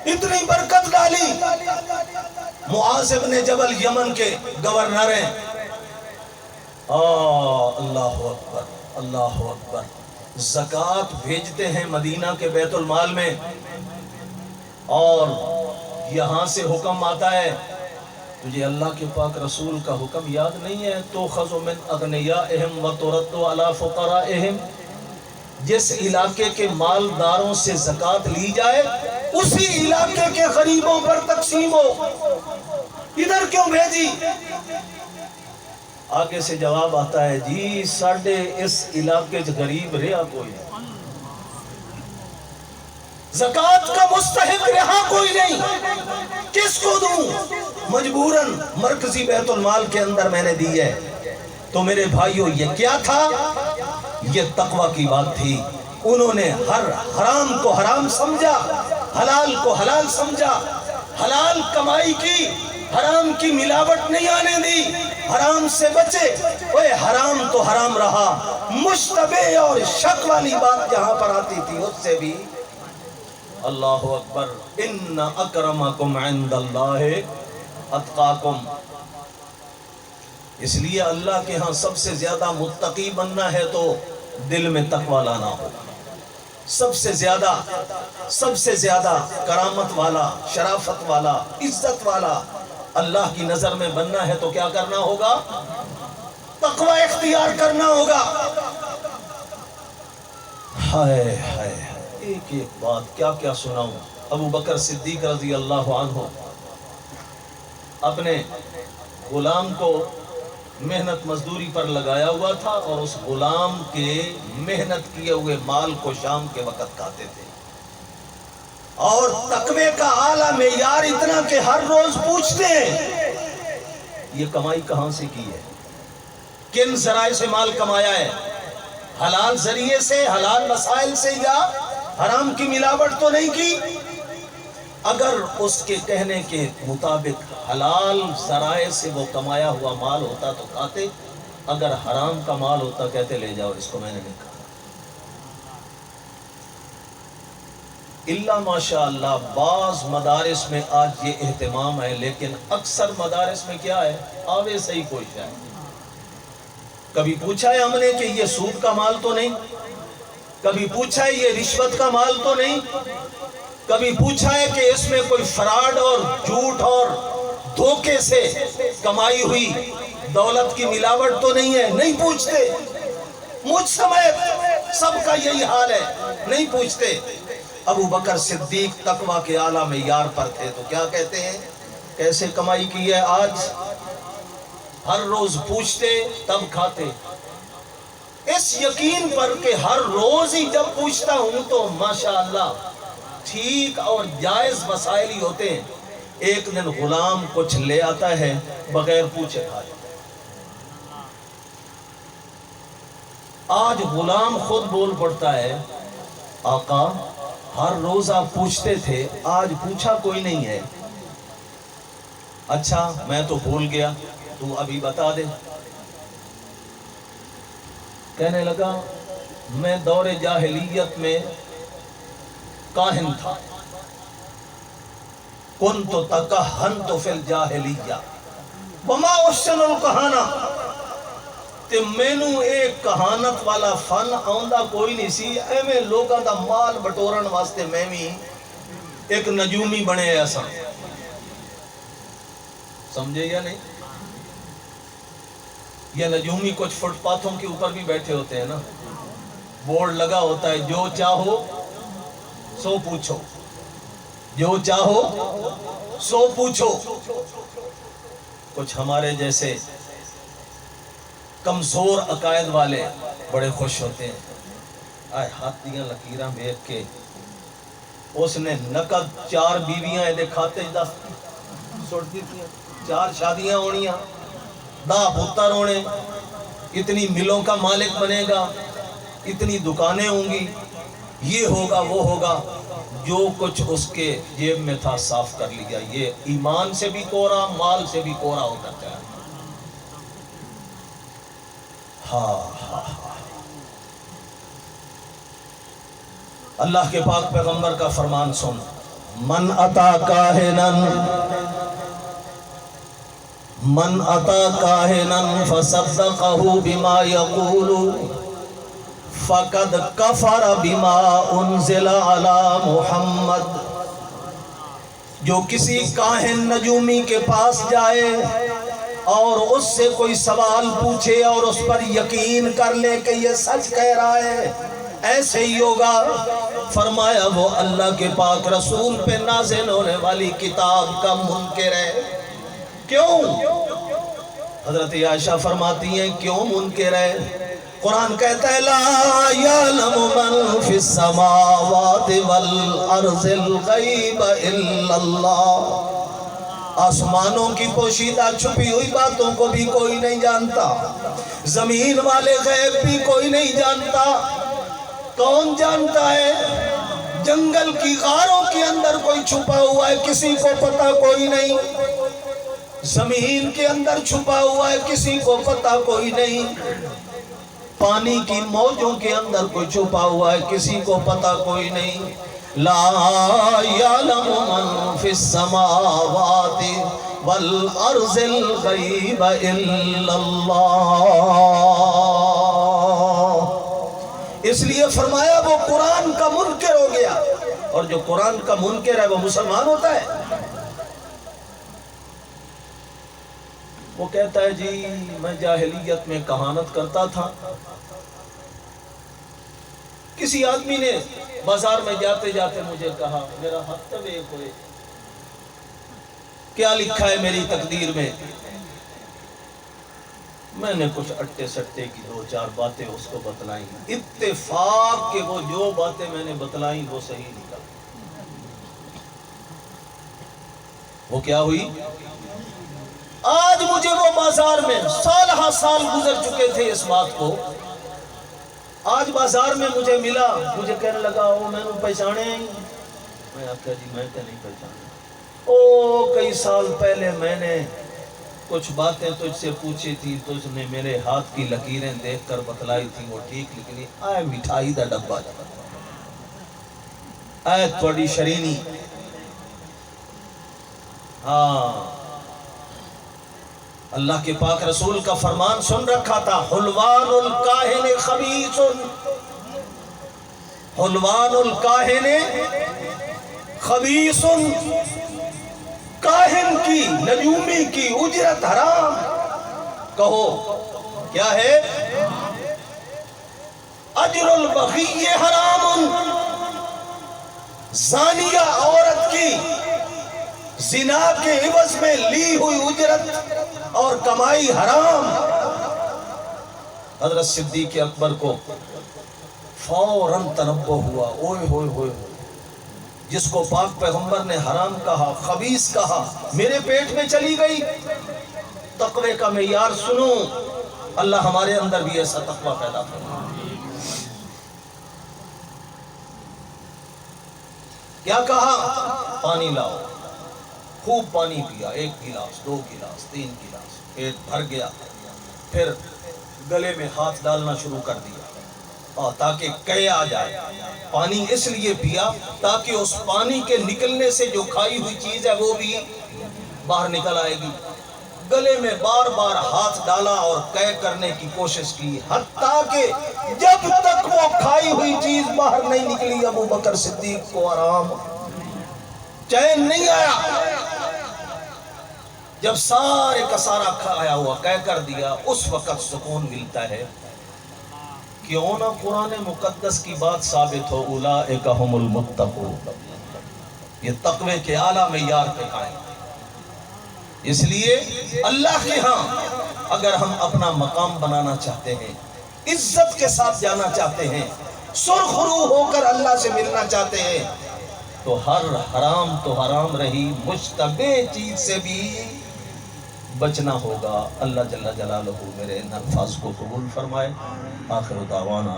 اتنی برکت ڈالی. معاذ ابن جبل یمن کے گورنر ہیں. اللہ اکبر اللہ اکبر. زکوٰۃ بھیجتے ہیں مدینہ کے بیت المال میں، اور یہاں سے حکم آتا ہے تجھے اللہ کے پاک رسول کا حکم یاد نہیں ہے؟ تو خذ من اغنیائہم وترد علی فقرائہم. جس علاقے کے مالداروں سے زکوٰۃ لی جائے اسی علاقے کے غریبوں پر تقسیم ہو. ادھر کیوں بھیجی؟ آگے سے جواب آتا ہے جی ساڑھے اس علاقے غریب رہا کوئی نہیں، زکوٰۃ کا مستحق رہا کوئی نہیں، کس کو دوں؟ مجبوراً مرکزی بیت المال کے اندر میں نے دی ہے. تو میرے بھائیوں یہ کیا تھا؟ یہ تقوی کی بات تھی. انہوں نے ہر حرام کو حرام سمجھا، حلال کو حلال سمجھا، حلال کمائی کی، حرام کی ملاوٹ نہیں آنے دی، حرام سے بچے. اوے حرام تو حرام رہا، مشتبہ اور شک والی بات جہاں پر آتی تھی اس سے بھی اللہ اکبر. ان اکرمکم عند اللہ اتقاکم. اس لیے اللہ کے ہاں سب سے زیادہ متقی بننا ہے تو دل میں تقوی لانا ہوگا. سب سے زیادہ کرامت والا، شرافت والا، عزت والا اللہ کی نظر میں بننا ہے تو کیا کرنا ہوگا؟ تقوی اختیار کرنا ہوگا. ہائے ہائے ایک ایک بات کیا کیا سناؤں. ابو بکر صدیق رضی اللہ عنہ اپنے غلام کو محنت مزدوری پر لگایا ہوا تھا، اور اس غلام کے محنت کیے ہوئے مال کو شام کے وقت کھاتے تھے. اور تقوی کا اعلیٰ معیار اتنا کہ ہر روز پوچھتے ہیں یہ کمائی کہاں سے کی ہے، کن ذرائع سے مال کمایا ہے، حلال ذریعے سے، حلال وسائل سے، یا حرام کی ملاوٹ تو نہیں کی. اگر اس کے کہنے کے مطابق حلال ذرائع سے وہ کمایا ہوا مال ہوتا تو کھاتے، اگر حرام کا مال ہوتا کہتے لے جاؤ اس کو میں نے نہیں کھایا. اللہ ماشاء اللہ بعض مدارس میں آج یہ اہتمام ہے، لیکن اکثر مدارس میں کیا ہے، آوے سے ہی کوئی شاید. کبھی پوچھا ہے ہم نے کہ یہ سود کا مال تو نہیں؟ کبھی پوچھا ہے یہ رشوت کا مال تو نہیں؟ کبھی پوچھا ہے کہ اس میں کوئی فراڈ اور جھوٹ اور دھوکے سے کمائی ہوئی دولت کی ملاوٹ تو نہیں ہے؟ نہیں پوچھتے. مجھ سمیت سب کا یہی حال ہے، نہیں پوچھتے. ابو بکر صدیق تقوی کے اعلیٰ معیار پر تھے تو کیا کہتے ہیں، کیسے کمائی کی ہے آج؟ ہر روز پوچھتے تب کھاتے، اس یقین پر کہ ہر روز ہی جب پوچھتا ہوں تو ماشاءاللہ ٹھیک اور جائز وسائل ہی ہوتے ہیں. ایک دن غلام کچھ لے آتا ہے بغیر پوچھے کھا لیتا ہے. آج غلام خود بول پڑتا ہے آقا ہر روز آپ پوچھتے تھے، آج پوچھا کوئی نہیں ہے. اچھا میں تو بھول گیا، تو ابھی بتا دے. کہنے لگا میں دور جاہلیت میں کاہن تھا، کنت تکہنت فی الجاہلیہ وما احسن الکہانہ. تے مینوں ایک کہانت والا فن آندا کوئی نہیں سی، ایویں لوگاں دا مال بٹورن واسطے میں بھی ایک نجومی بنے ایسا. سمجھے یا نہیں؟ یہ نجومی کچھ فٹ پاتھوں کے اوپر بھی بیٹھے ہوتے ہیں نا، بورڈ لگا ہوتا ہے جو چاہو سو پوچھو، جو چاہو سو پوچھو. کچھ ہمارے جیسے کمزور عقائد والے بڑے خوش ہوتے ہیں، آئے ہاتھ دیاں لکیراں دیکھ کے. اس نے نقد 4 بیویاں دے کھاتے سٹ دیتی، 4 شادیاں ہونیاں، 10 پتر ہونے، اتنی ملوں کا مالک بنے گا، اتنی دکانیں ہوں گی، یہ ہوگا وہ ہوگا. جو کچھ اس کے جیب میں تھا صاف کر لیا. یہ ایمان سے بھی کوڑا، مال سے بھی کوڑا ہو کرتا ہے. اللہ کے پاک پیغمبر کا فرمان سن، من اتا کاہنا فصدقہ بما یقول فقد کفر بما انزل علی محمد۔ جو کسی کاہن نجومی کے پاس جائے اور اس سے کوئی سوال پوچھے اور اس پر یقین کر لے کہ یہ سچ کہہ رہا ہے، ایسے ہی ہوگا۔ فرمایا وہ اللہ کے پاک رسول پہ نازل ہونے والی کتاب کا منکر ہے۔ کیوں؟ حضرت عائشہ فرماتی ہیں کیوں منکر ہے؟ قرآن کہتا ہے لا یعلم من فی السماوات والارض الغیب الا اللہ۔ آسمانوں کی پوشیدہ چھپی ہوئی باتوں کو بھی کوئی نہیں جانتا، زمین والے غیب بھی کوئی نہیں جانتا۔ کون جانتا ہے؟ جنگل کی غاروں کے اندر کوئی چھپا ہوا ہے، کسی کو پتہ کوئی نہیں۔ زمین کے اندر چھپا ہوا ہے، کسی کو پتہ کوئی نہیں۔ پانی کی موجوں کے اندر کوئی چھپا ہوا ہے، کسی کو پتہ کوئی نہیں۔ لا یعلم من فی السماوات والارض الغیب الا اللہ۔ اس لیے فرمایا وہ قرآن کا منکر ہو گیا، اور جو قرآن کا منکر ہے وہ مسلمان ہوتا ہے؟ وہ کہتا ہے جی میں جاہلیت میں کہانت کرتا تھا۔ کسی آدمی نے بازار میں جاتے جاتے مجھے کہا میرا حق تب ایک ہوئے، کیا لکھا ہے میری تقدیر میں؟ میں نے کچھ اٹے سٹے کی دو چار باتیں اس کو بتلائیں، اتفاق کہ وہ جو باتیں میں نے بتلائیں وہ صحیح نکل۔ وہ کیا ہوئی؟ آج مجھے وہ بازار میں سالہ سال گزر چکے تھے اس بات کو، آج بازار میں مجھے ملا، مجھے کہنے لگا وہ میں نے پہچانے ہیں؟ میں آخیا جی میں تو نہیں پہچانا۔ او کئی سال پہلے میں نے کچھ باتیں تجھ سے پوچھی تھی، تجھ نے میرے ہاتھ کی لکیریں دیکھ کر بتلائی تھی، وہ ٹھیک نکلی۔ آئے مٹھائی دا ڈبہ، آئے تھوڑی شرینی۔ ہاں اللہ کے پاک رسول کا فرمان سن رکھا تھا، حلوان الکاہن خبیث، حلوان الکاہن خبیث، کاہن کی نجومی کی اجرت حرام۔ کہو کیا ہے؟ اجر البغی حرام، زانیہ عورت کی زنا کے عوض میں لی ہوئی اجرت اور کمائی حرام۔ حضرت صدیق اکبر کو فوراً تنبہ ہوا، اوئے ہوئے ہوئے، جس کو پاک پیغمبر نے حرام کہا، خبیث کہا، میرے پیٹ میں چلی گئی۔ تقوی کا معیار سنو، اللہ ہمارے اندر بھی ایسا تقوی پیدا کرے۔ کیا کہا؟ پانی لاؤ۔ خوب پانی پیا، 1 گلاس 2 گلاس 3 گلاس، پیٹ بھر گیا۔ پھر گلے میں ہاتھ ڈالنا شروع کر دیا تاکہ قے آ جائے۔ پانی اس لیے پیا تاکہ اس پانی کے نکلنے سے جو کھائی ہوئی چیز ہے وہ بھی باہر نکل آئے گی۔ گلے میں بار بار ہاتھ ڈالا اور قے کرنے کی کوشش کی، حتیٰ کہ جب تک وہ کھائی ہوئی چیز باہر نہیں نکلی ابو بکر صدیق کو آرام چین نہیں آیا۔ جب سارے کا سارا کھایا ہوا قے کر دیا، اس وقت سکون ملتا ہے۔ کیوں نہ قرآن مقدس کی بات ثابت ہو، اولئک ھم المتقون، یہ تقوی کے اعلیٰ معیار پہ قائم۔ اس لیے اللہ کے ہاں اگر ہم اپنا مقام بنانا چاہتے ہیں، عزت کے ساتھ جانا چاہتے ہیں، سرخ رو ہو کر اللہ سے ملنا چاہتے ہیں، تو ہر حرام تو حرام رہی، مشتبہ چیز سے بھی بچنا ہوگا۔ اللہ جل جلالہ میرے ان الفاظ کو قبول فرمائے۔ آخر دعوانا